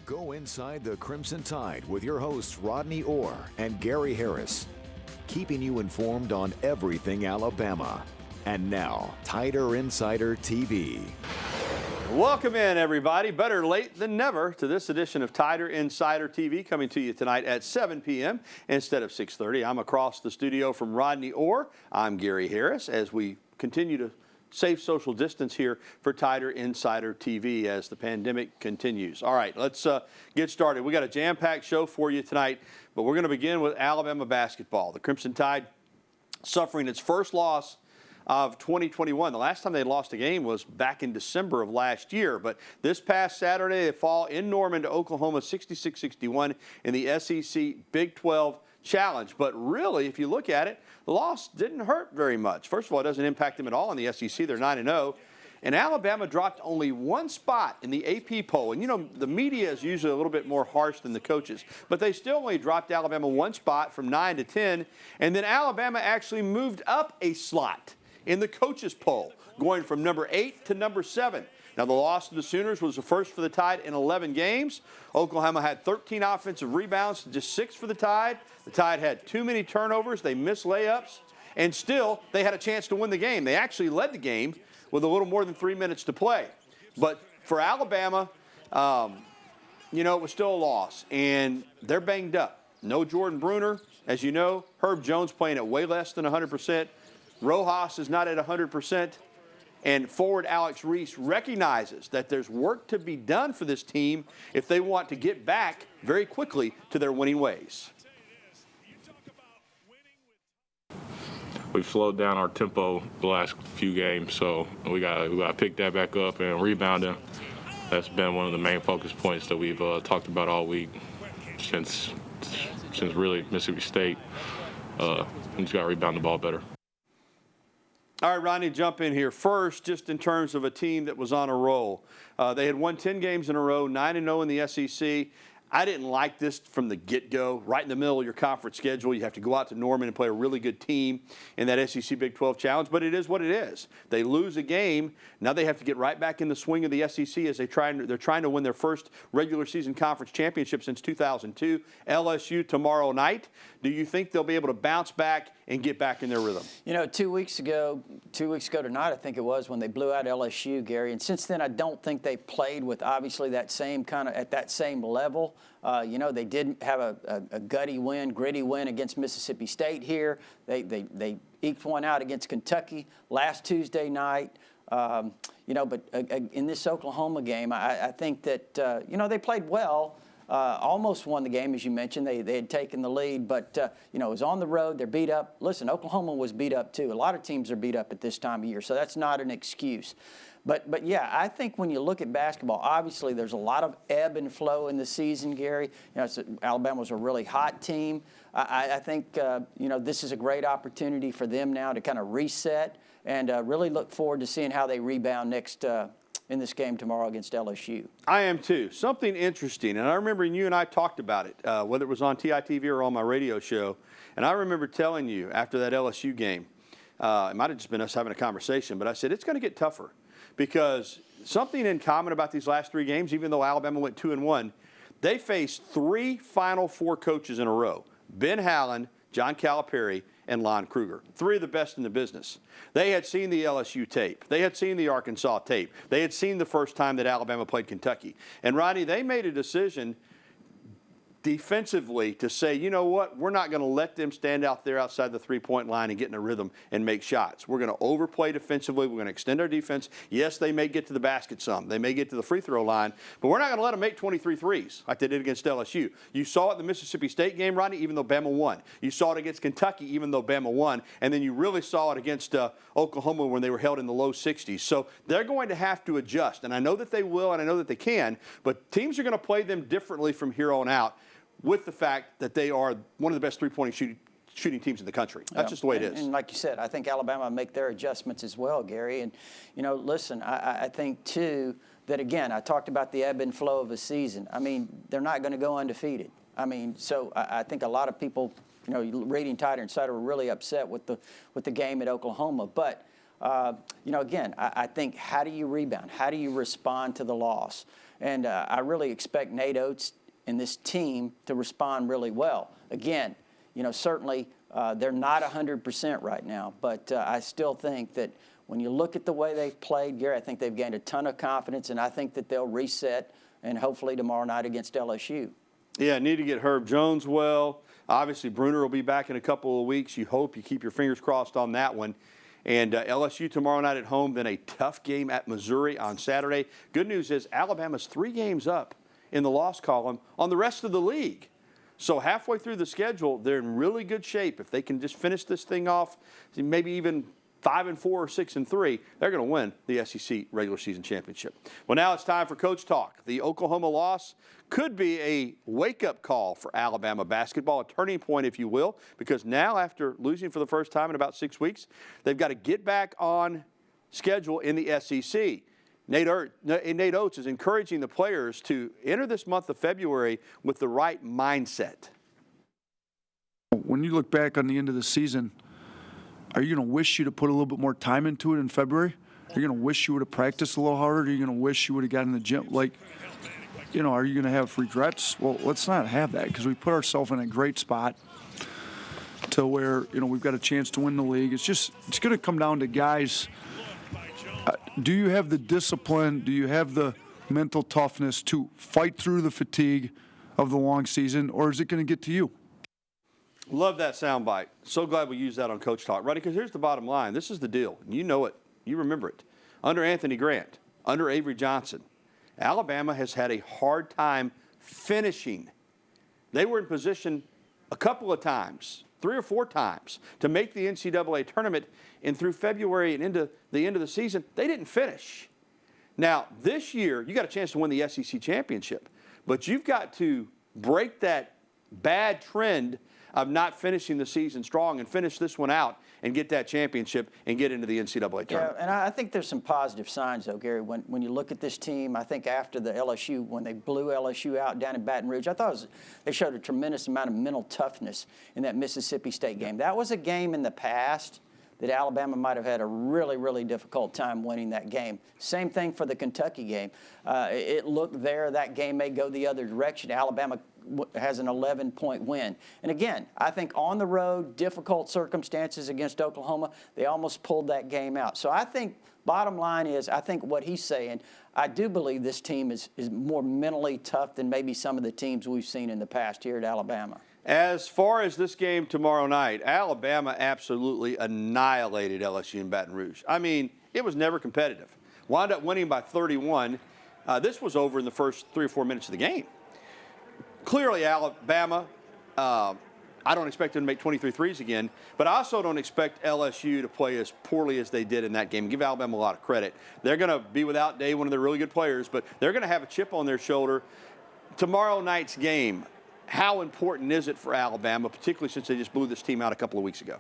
Go inside the Crimson Tide with your hosts Rodney Orr and Gary Harris, keeping you informed on everything Alabama. And now, Tider Insider TV. Welcome in, everybody. Better late than never to this edition of Tider Insider TV, coming to you tonight at 7 p.m. instead of 6:30. I'm across the studio from Rodney Orr. I'm Gary Harris as we continue to safe social distance here for Tider Insider TV as the pandemic continues. All right, let's get started. We got a jam-packed show for you tonight, but we're going to begin with Alabama basketball. The Crimson Tide suffering its first loss of 2021. The last time they lost a game was back in December of last year, but this past Saturday they fall in Norman to Oklahoma 66-61 in the SEC Big 12 Challenge. But really, if you look at it, the loss didn't hurt very much. First of all, it doesn't impact them at all in the SEC. They're 9-0. And Alabama dropped only one spot in the AP poll. And, you know, the media is usually a little bit more harsh than the coaches. But they still only dropped Alabama one spot from 9 to 10. And then Alabama actually moved up a slot in the coaches poll, going from number 8 to number 7. Now, the loss to the Sooners was the first for the Tide in 11 games. Oklahoma had 13 offensive rebounds, just 6 for the Tide. The Tide had too many turnovers. They missed layups. And still, they had a chance to win the game. They actually led the game with a little more than 3 minutes to play. But for Alabama, you know, it was still a loss. And they're banged up. No Jordan Bruner. As you know, Herb Jones playing at way less than 100%. Rojas is not at 100%. And forward Alex Reese recognizes that there's work to be done for this team if they want to get back very quickly to their winning ways. We've slowed down our tempo the last few games, so we got to pick that back up and rebounding. That's been one of the main focus points that we've talked about all week since really Mississippi State. We just got to rebound the ball better. All right, Rodney, jump in here. First, just in terms of a team that was on a roll. They had won 10 games in a row, 9-0 in the SEC. I didn't like this from the get-go. Right in the middle of your conference schedule, you have to go out to Norman and play a really good team in that SEC Big 12 Challenge, but it is what it is. They lose a game. Now they have to get right back in the swing of the SEC as they're trying to win their first regular season conference championship since 2002. LSU tomorrow night. Do you think they'll be able to bounce back and get back in their rhythm? You know, 2 weeks ago tonight, I think it was, when they blew out LSU, Gary, and since then I don't think they played with obviously that same kind of at that same level. You know, they did have a gritty win against Mississippi State here. They eked one out against Kentucky last Tuesday night. You know, but in this Oklahoma game, I think that, you know, they played well. Almost won the game, as you mentioned. They had taken the lead, but, you know, it was on the road. They're beat up. Listen, Oklahoma was beat up, too. A lot of teams are beat up at this time of year, so that's not an excuse. But yeah, I think when you look at basketball, obviously there's a lot of ebb and flow in the season, Gary. You know, Alabama was a really hot team. I think, you know, this is a great opportunity for them now to kind of reset and really look forward to seeing how they rebound next in this game tomorrow against LSU. I am too. Something interesting, and I remember you and I talked about it, whether it was on TITV or on my radio show, and I remember telling you after that LSU game, it might have just been us having a conversation, but I said it's going to get tougher because something in common about these last 3 games, even though Alabama went 2-1, they faced 3 Final Four coaches in a row, Ben Hallen, John Calipari, and Lon Kruger, 3 of the best in the business. They had seen the LSU tape. They had seen the Arkansas tape. They had seen the first time that Alabama played Kentucky. And, Rodney, they made a decision defensively to say, you know what, we're not going to let them stand out there outside the three-point line and get in a rhythm and make shots. We're going to overplay defensively. We're going to extend our defense. Yes, they may get to the basket some. They may get to the free throw line, but we're not going to let them make 23 threes like they did against LSU. You saw it in the Mississippi State game, Rodney, even though Bama won. You saw it against Kentucky, even though Bama won. And then you really saw it against Oklahoma when they were held in the low 60s. So they're going to have to adjust. And I know that they will, and I know that they can, but teams are going to play them differently from here on out, with the fact that they are one of the best three-point shooting teams in the country. That's just the way it is. And like you said, I think Alabama make their adjustments as well, Gary. And, you know, listen, I think, too, that, again, I talked about the ebb and flow of a season. I mean, they're not going to go undefeated. I mean, so I think a lot of people, you know, reading Tider Insider were really upset with the game at Oklahoma. But, you know, again, I think how do you rebound? How do you respond to the loss? And I really expect Nate Oates and this team to respond really well. Again, certainly they're not 100% right now, but I still think that when you look at the way they've played, Gary, I think they've gained a ton of confidence, and I think that they'll reset, and hopefully tomorrow night against LSU. Yeah, need to get Herb Jones well. Obviously, Bruner will be back in a couple of weeks. You hope you keep your fingers crossed on that one. And LSU tomorrow night at home, then a tough game at Missouri on Saturday. Good news is Alabama's 3 games up in the loss column on the rest of the league. So halfway through the schedule, they're in really good shape. If they can just finish this thing off, maybe even 5-4 or 6-3, they're going to win the SEC regular season championship. Well, now it's time for Coach Talk. The Oklahoma loss could be a wake-up call for Alabama basketball, a turning point, if you will, because now after losing for the first time in about 6 weeks, they've got to get back on schedule in the SEC. Nate Oates is encouraging the players to enter this month of February with the right mindset. When you look back on the end of the season, are you going to wish you'd have put a little bit more time into it in February? Are you going to wish you would have practiced a little harder? Are you going to wish you would have gotten in the gym? Are you going to have regrets? Well, let's not have that, because we put ourselves in a great spot to where, we've got a chance to win the league. It's going to come down to guys. Do you have the discipline? Do you have the mental toughness to fight through the fatigue of the long season, or is it going to get to you? Love that soundbite. So glad we used that on Coach Talk. Rodney, because here's the bottom line. This is the deal. You know it. You remember it. Under Anthony Grant, under Avery Johnson, Alabama has had a hard time finishing. They were in position a couple of times, 3 or 4 times, to make the NCAA tournament, and through February and into the end of the season, they didn't finish. Now, this year, you got a chance to win the SEC championship, but you've got to break that bad trend of not finishing the season strong and finish this one out and get that championship and get into the NCAA tournament. Yeah, and I think there's some positive signs, though, Gary. When you look at this team, I think after the LSU, when they blew LSU out down in Baton Rouge, I thought they showed a tremendous amount of mental toughness in that Mississippi State game. That was a game in the past that Alabama might have had a really, really difficult time winning that game. Same thing for the Kentucky game. It looked there, that game may go the other direction. Alabama has an 11-point win. And again, I think on the road, difficult circumstances against Oklahoma, they almost pulled that game out. So I think bottom line is, I think what he's saying, I do believe this team is more mentally tough than maybe some of the teams we've seen in the past here at Alabama. As far as this game tomorrow night, Alabama absolutely annihilated LSU in Baton Rouge. I mean, it was never competitive. Wound up winning by 31. This was over in the first 3 or 4 minutes of the game. Clearly, Alabama, I don't expect them to make 23 threes again, but I also don't expect LSU to play as poorly as they did in that game. Give Alabama a lot of credit. They're going to be without Day, one of their really good players, but they're going to have a chip on their shoulder. Tomorrow night's game, how important is it for Alabama, particularly since they just blew this team out a couple of weeks ago?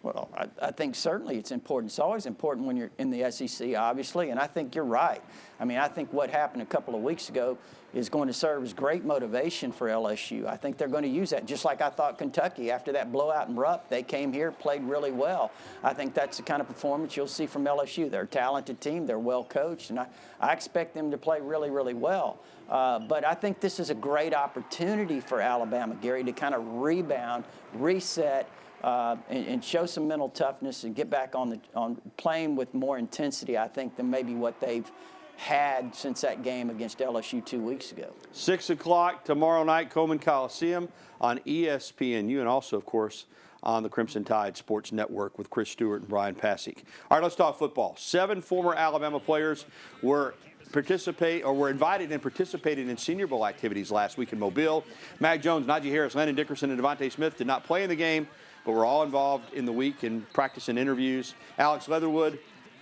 Well, I think certainly it's important. It's always important when you're in the SEC, obviously, and I think you're right. I mean, I think what happened a couple of weeks ago is going to serve as great motivation for LSU. I think they're going to use that, just like I thought Kentucky. After that blowout in Rupp, they came here, played really well. I think that's the kind of performance you'll see from LSU. They're a talented team. They're well coached, and I expect them to play really, really well. But I think this is a great opportunity for Alabama, Gary, to kind of rebound, reset, and show some mental toughness and get back on playing with more intensity, I think, than maybe what they've had since that game against LSU 2 weeks ago. 6 o'clock tomorrow night, Coleman Coliseum on ESPNU, and also, of course, on the Crimson Tide Sports Network with Chris Stewart and Brian Pasek. All right, let's talk football. 7 former Alabama players were invited and participated in Senior Bowl activities last week in Mobile. Mac Jones, Najee Harris, Landon Dickerson, and Devontae Smith did not play in the game, but were all involved in the week in practice and interviews. Alex Leatherwood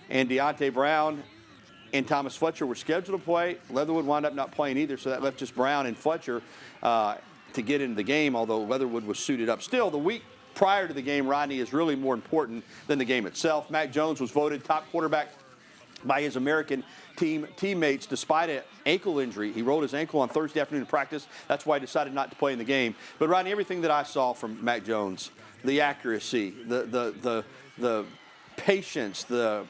and Deontay Brown and Thomas Fletcher were scheduled to play. Leatherwood wound up not playing either, so that left just Brown and Fletcher to get into the game, although Leatherwood was suited up. Still, the week prior to the game, Rodney, is really more important than the game itself. Mac Jones was voted top quarterback by his American teammates despite an ankle injury. He rolled his ankle on Thursday afternoon in practice. That's why he decided not to play in the game. But, Rodney, everything that I saw from Mac Jones, the accuracy, the patience, the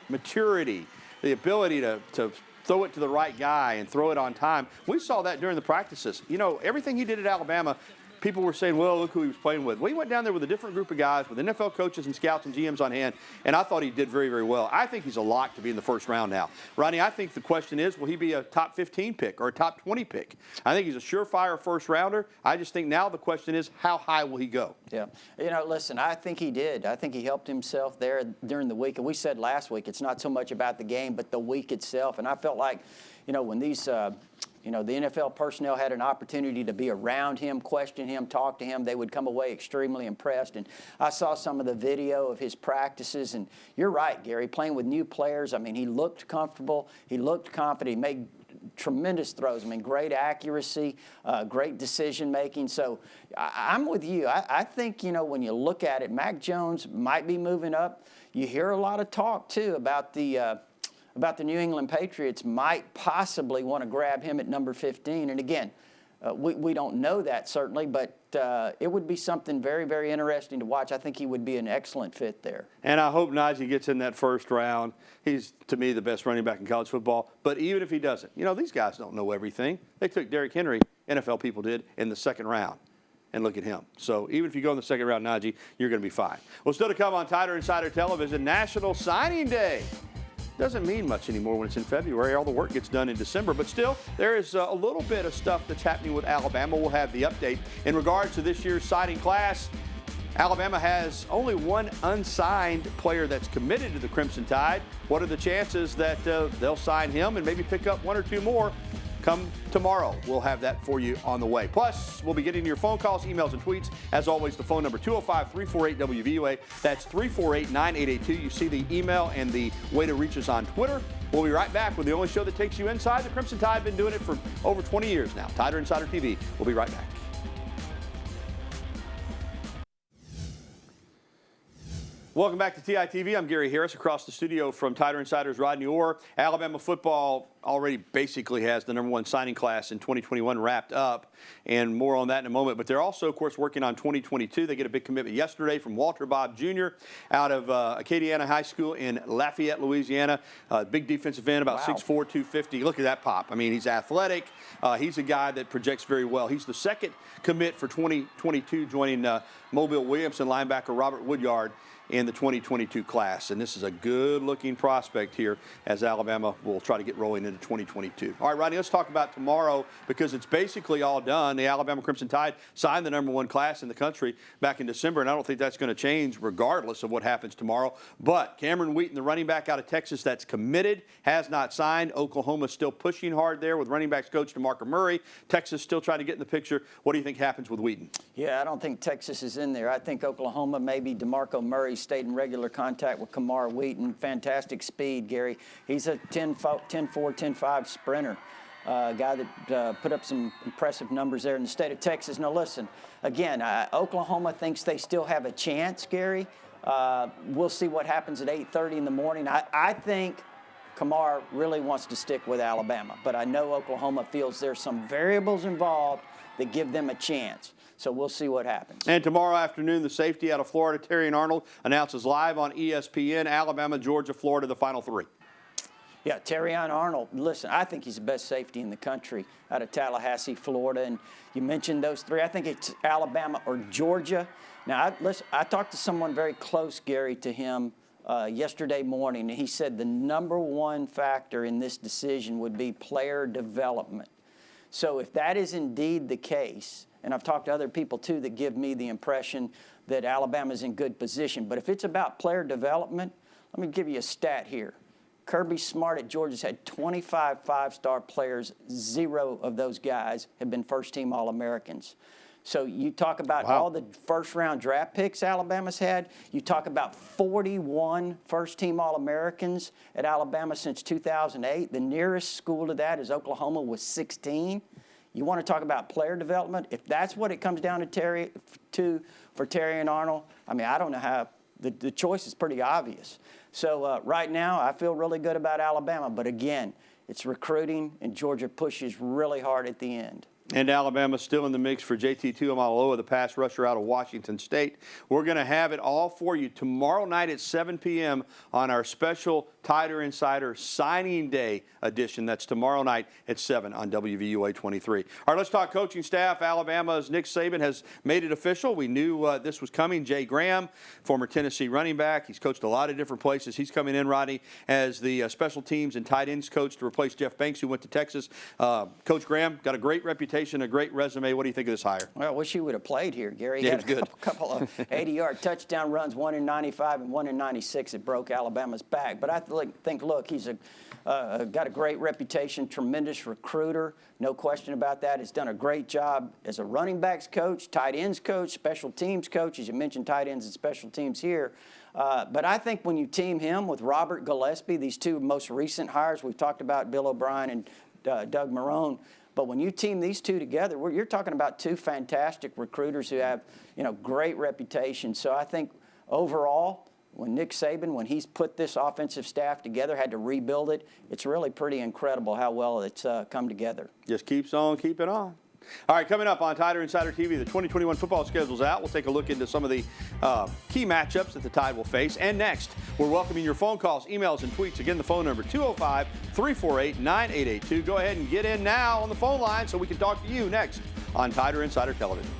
maturity, the ability to throw it to the right guy and throw it on time. We saw that during the practices. You know, everything he did at Alabama, people were saying, well, look who he was playing with. Well, he went down there with a different group of guys, with NFL coaches and scouts and GMs on hand, and I thought he did very, very well. I think he's a lock to be in the first round now. Rodney, I think the question is, will he be a top 15 pick or a top 20 pick? I think he's a surefire first rounder. I just think now the question is, how high will he go? Yeah. You know, listen, I think he did. I think he helped himself there during the week. And we said last week, it's not so much about the game, but the week itself. And I felt like, you know, when these you know, the NFL personnel had an opportunity to be around him, question him, talk to him, they would come away extremely impressed. And I saw some of the video of his practices, and you're right, Gary, playing with new players. I mean, he looked comfortable. He looked confident. He made tremendous throws. I mean, great accuracy, great decision-making. So I'm with you. I think, you know, when you look at it, Mac Jones might be moving up. You hear a lot of talk, too, about the New England Patriots might possibly want to grab him at number 15. And again, we don't know that certainly, but it would be something very, very interesting to watch. I think he would be an excellent fit there. And I hope Najee gets in that first round. He's, to me, the best running back in college football. But even if he doesn't, you know, these guys don't know everything. They took Derrick Henry, NFL people did, in the second round. And look at him. So even if you go in the second round, Najee, you're going to be fine. Well, still to come on Tider Insider Television, National Signing Day. Doesn't mean much anymore when it's in February. All the work gets done in December. But still, there is a little bit of stuff that's happening with Alabama. We'll have the update. In regards to this year's signing class, Alabama has only one unsigned player that's committed to the Crimson Tide. What are the chances that they'll sign him and maybe pick up one or two more come tomorrow? We'll have that for you on the way. Plus, we'll be getting your phone calls, emails, and tweets. As always, the phone number 205-348-WVUA. That's 348-9882. You see the email and the way to reach us on Twitter. We'll be right back with the only show that takes you inside the Crimson Tide. Been doing it for over 20 years now. Tider Insider TV. We'll be right back. Welcome back to TITV. I'm Gary Harris across the studio from Tider Insider's Rodney Orr. Alabama football already basically has the #1 signing class in 2021 wrapped up, and more on that in a moment. But they're also, of course, working on 2022. They get a big commitment yesterday from Walter Bob Jr. out of Acadiana High School in Lafayette, Louisiana. Big defensive end, about 6'4", 250. Look at that pop. I mean, he's athletic. He's a guy that projects very well. He's the second commit for 2022, joining Mobile Williamson linebacker Robert Woodyard in the 2022 class. And this is a good-looking prospect here as Alabama will try to get rolling into 2022. All right, Rodney, let's talk about tomorrow because it's basically all done. The Alabama Crimson Tide signed the #1 class in the country back in December, and I don't think that's going to change regardless of what happens tomorrow. But Cameron Wheaton, the running back out of Texas that's committed, has not signed. Oklahoma's still pushing hard there with running backs coach DeMarco Murray. Texas still trying to get in the picture. What do you think happens with Wheaton? Yeah, I don't think Texas is in there. I think Oklahoma, maybe DeMarco Murray stayed in regular contact with Kamar Wheaton. Fantastic speed, Gary. He's a 10'4", 10'5" sprinter. Guy that put up some impressive numbers there in the state of Texas. Now, listen, again, Oklahoma thinks they still have a chance, Gary. We'll see what happens at 8:30 in the morning. I think Kamar really wants to stick with Alabama, but I know Oklahoma feels there's some variables involved that give them a chance. So we'll see what happens. And tomorrow afternoon, the safety out of Florida, Terrion Arnold, announces live on ESPN, Alabama, Georgia, Florida, the final three. Yeah, Terrion Arnold, listen, I think he's the best safety in the country out of Tallahassee, Florida. And you mentioned those three. I think it's Alabama or Georgia. Now, I talked to someone very close, Gary, to him yesterday morning, and he said the #1 factor in this decision would be player development. So if that is indeed the case, and I've talked to other people, too, that give me the impression that Alabama's in good position. But if it's about player development, let me give you a stat here. Kirby Smart at Georgia's had 25 five-star players. 0 of those guys have been first-team All-Americans. So you talk about all the first-round draft picks Alabama's had. You talk about 41 first-team All-Americans at Alabama since 2008. The nearest school to that is Oklahoma with 16. You want to talk about player development? If that's what it comes down to for Terrion Arnold, I mean, I don't know how. The choice is pretty obvious. So right now, I feel really good about Alabama. But again, it's recruiting, and Georgia pushes really hard at the end. And Alabama still in the mix for JT Tuimoloau, the pass rusher out of Washington State. We're going to have it all for you tomorrow night at 7 p.m. on our special Tider Insider Signing Day edition. That's tomorrow night at 7 on WVUA 23. All right, let's talk coaching staff. Alabama's Nick Saban has made it official. We knew this was coming. Jay Graham, former Tennessee running back. He's coached a lot of different places. He's coming in, Rodney, as the special teams and tight ends coach to replace Jeff Banks, who went to Texas. Coach Graham got a great reputation, a great resume. What do you think of this hire? Well, I wish he would have played here, Gary. He Yeah, had it was good. a couple of 80-yard touchdown runs, one in 95 and one in 96 that broke Alabama's back. But I think, look, he's got a great reputation, tremendous recruiter, no question about that. He's done a great job as a running backs coach, tight ends coach, special teams coach, as you mentioned tight ends and special teams here. But I think when you team him with Robert Gillespie, these two most recent hires, we've talked about Bill O'Brien and Doug Marrone, but when you team these two together, you're talking about two fantastic recruiters who have, great reputation. So I think overall, when Nick Saban, when he's put this offensive staff together, had to rebuild it, it's really pretty incredible how well it's come together. Just keeps on keeping on. All right, coming up on Tider Insider TV, the 2021 football schedule's out. We'll take a look into some of the key matchups that the Tide will face. And next, we're welcoming your phone calls, emails, and tweets. Again, the phone number 205-348-9882. Go ahead and get in now on the phone line so we can talk to you next on Tider Insider Television.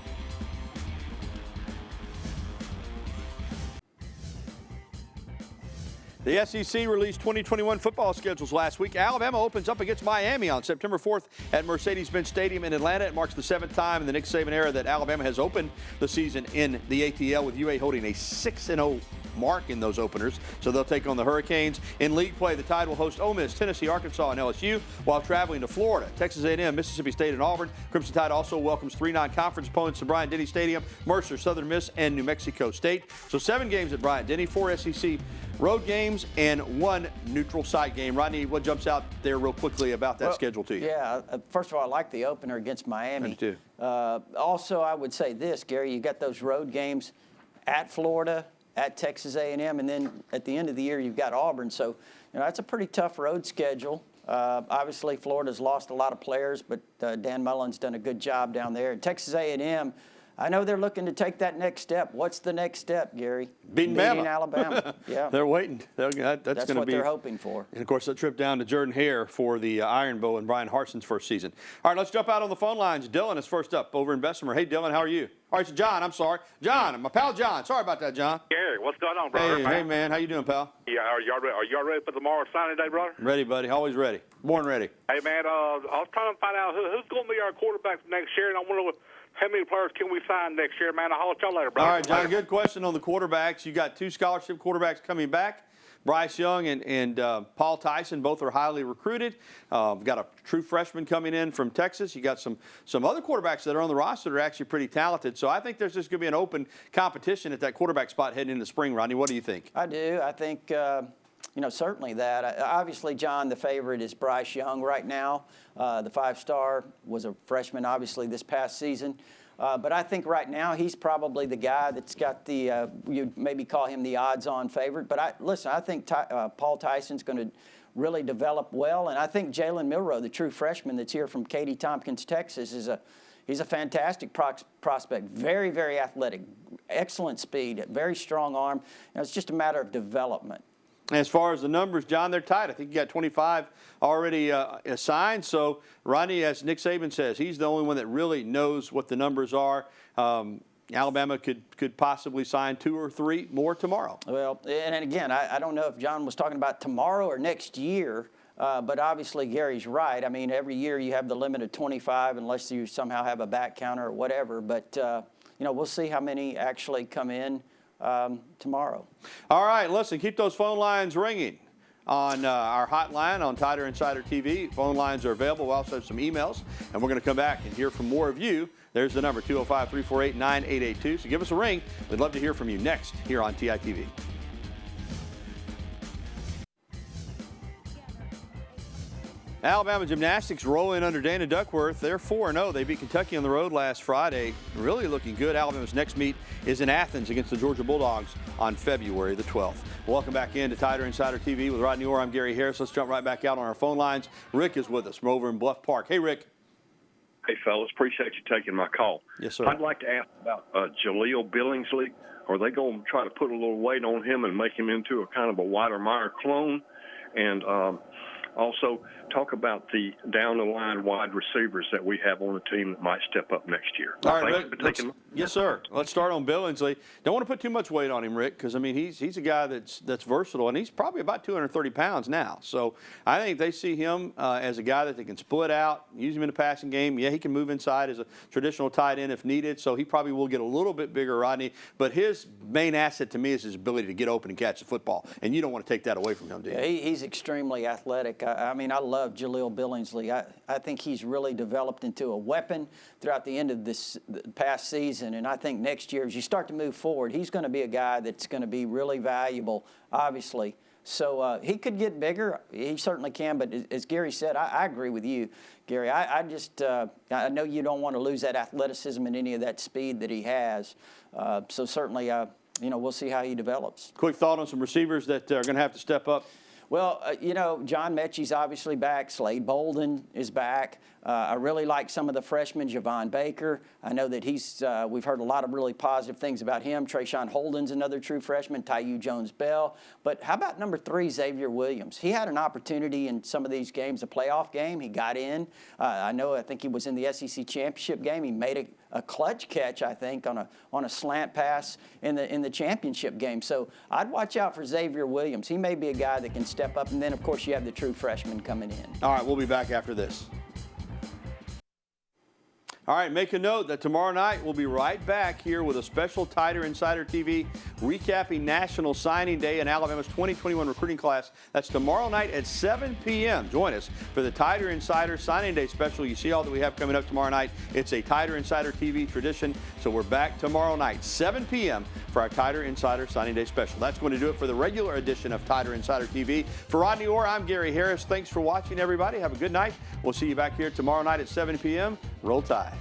The SEC released 2021 football schedules last week. Alabama opens up against Miami on September 4th at Mercedes-Benz Stadium in Atlanta. It marks the 7th time in the Nick Saban era that Alabama has opened the season in the ATL, with UA holding a 6-0 mark in those openers. So they'll take on the Hurricanes. In league play, the Tide will host Ole Miss, Tennessee, Arkansas, and LSU while traveling to Florida, Texas A&M, Mississippi State, and Auburn. Crimson Tide also welcomes 3 non-conference opponents to Bryant-Denny Stadium: Mercer, Southern Miss, and New Mexico State. So 7 games at Bryant-Denny, 4 SEC road games, and 1 neutral site game. Rodney, what jumps out there real quickly about that schedule to you? Yeah, first of all, I like the opener against Miami. I do too. Also, I would say this, Gary, you got those road games at Florida, at Texas A&M, and then at the end of the year, you've got Auburn. So, that's a pretty tough road schedule. Obviously, Florida's lost a lot of players, but Dan Mullen's done a good job down there. And Texas A&M, I know they're looking to take that next step. What's the next step, Gary? Beating Alabama. Yeah, They're waiting. That's what they're hoping for. And, of course, a trip down to Jordan Hare for the Iron Bowl and Brian Harson's first season. All right, let's jump out on the phone lines. Dylan is first up over in Bessemer. Hey, Dylan, how are you? All right, so John, I'm sorry. John, my pal John. Sorry about that, John. Gary, what's going on, brother? Hey, man, how you doing, pal? Yeah, are y'all ready for tomorrow's signing day, brother? Ready, buddy. Always ready. Born ready. Hey, man, I was trying to find out who's going to be our quarterback next year, and I wonder how many players can we sign next year, man. I'll holler at y'all later, brother. All right, John, good question on the quarterbacks. You got 2 scholarship quarterbacks coming back. Bryce Young and Paul Tyson, both are highly recruited. Got a true freshman coming in from Texas. You got some other quarterbacks that are on the roster that are actually pretty talented. So I think there's just going to be an open competition at that quarterback spot heading into spring, Rodney. What do you think? I do. I think, certainly that. Obviously, John, the favorite is Bryce Young right now. The 5-star was a freshman, obviously, this past season. But I think right now he's probably the guy that's got the, you'd maybe call him the odds-on favorite. But I think Paul Tyson's going to really develop well. And I think Jalen Milroe, the true freshman that's here from Katy Tompkins, Texas, he's a fantastic prospect. Very, very athletic, excellent speed, very strong arm. It's just a matter of development. As far as the numbers, John, they're tight. I think you got 25 already assigned. So, Rodney, as Nick Saban says, he's the only one that really knows what the numbers are. Alabama could possibly sign 2 or 3 more tomorrow. Well, and again, I don't know if John was talking about tomorrow or next year, but obviously Gary's right. I mean, every year you have the limit of 25 unless you somehow have a back counter or whatever. But, we'll see how many actually come in tomorrow. All right, listen, keep those phone lines ringing on our hotline on Tider Insider TV. Phone lines are available. We also have some emails, and we're going to come back and hear from more of you. There's the number, 205-348-9882. So give us a ring. We'd love to hear from you next here on TITV. Alabama gymnastics rolling under Dana Duckworth. They're 4-0. They beat Kentucky on the road last Friday. Really looking good. Alabama's next meet is in Athens against the Georgia Bulldogs on February the 12th. Welcome back in to Tider Insider TV with Rodney Orr. I'm Gary Harris. Let's jump right back out on our phone lines. Rick is with us from over in Bluff Park. Hey, Rick. Hey, fellas, appreciate you taking my call. Yes, sir. I'd like to ask about Jaleel Billingsley. Are they going to try to put a little weight on him and make him into a kind of a Weidermeyer clone? And also talk about the down-the-line wide receivers that we have on the team that might step up next year. All right, Rick, yes, sir. Let's start on Billingsley. Don't want to put too much weight on him, Rick, because, I mean, he's a guy that's versatile, and he's probably about 230 pounds now. So I think they see him as a guy that they can split out, use him in the passing game. Yeah, he can move inside as a traditional tight end if needed, so he probably will get a little bit bigger, Rodney. But his main asset to me is his ability to get open and catch the football, and you don't want to take that away from him, do you? Yeah, he's extremely athletic. I mean, I love Jaleel Billingsley. I think he's really developed into a weapon throughout the end of this past season, and I think next year, as you start to move forward, he's going to be a guy that's going to be really valuable, obviously. So he could get bigger. He certainly can, but as Gary said, I agree with you, Gary. I know you don't want to lose that athleticism and any of that speed that he has. So certainly, we'll see how he develops. Quick thought on some receivers that are going to have to step up. Well, John Mechie's obviously back. Slade Bolden is back. I really like some of the freshmen, Javon Baker. I know that we've heard a lot of really positive things about him. Trayshawn Holden's another true freshman, Taiyu Jones-Bell. But how about number 3, Xavier Williams? He had an opportunity in some of these games, a playoff game. He got in. I think he was in the SEC championship game. He made a clutch catch, I think, on a slant pass in the championship game. So I'd watch out for Xavier Williams. He may be a guy that can step up. And then, of course, you have the true freshman coming in. All right, we'll be back after this. All right, make a note that tomorrow night we'll be right back here with a special Tider Insider TV recapping National Signing Day in Alabama's 2021 recruiting class. That's tomorrow night at 7 p.m. Join us for the Tider Insider Signing Day special. You see all that we have coming up tomorrow night. It's a Tider Insider TV tradition. So we're back tomorrow night, 7 p.m. for our Tider Insider Signing Day special. That's going to do it for the regular edition of Tider Insider TV. For Rodney Orr, I'm Gary Harris. Thanks for watching, everybody. Have a good night. We'll see you back here tomorrow night at 7 p.m. Roll Tide.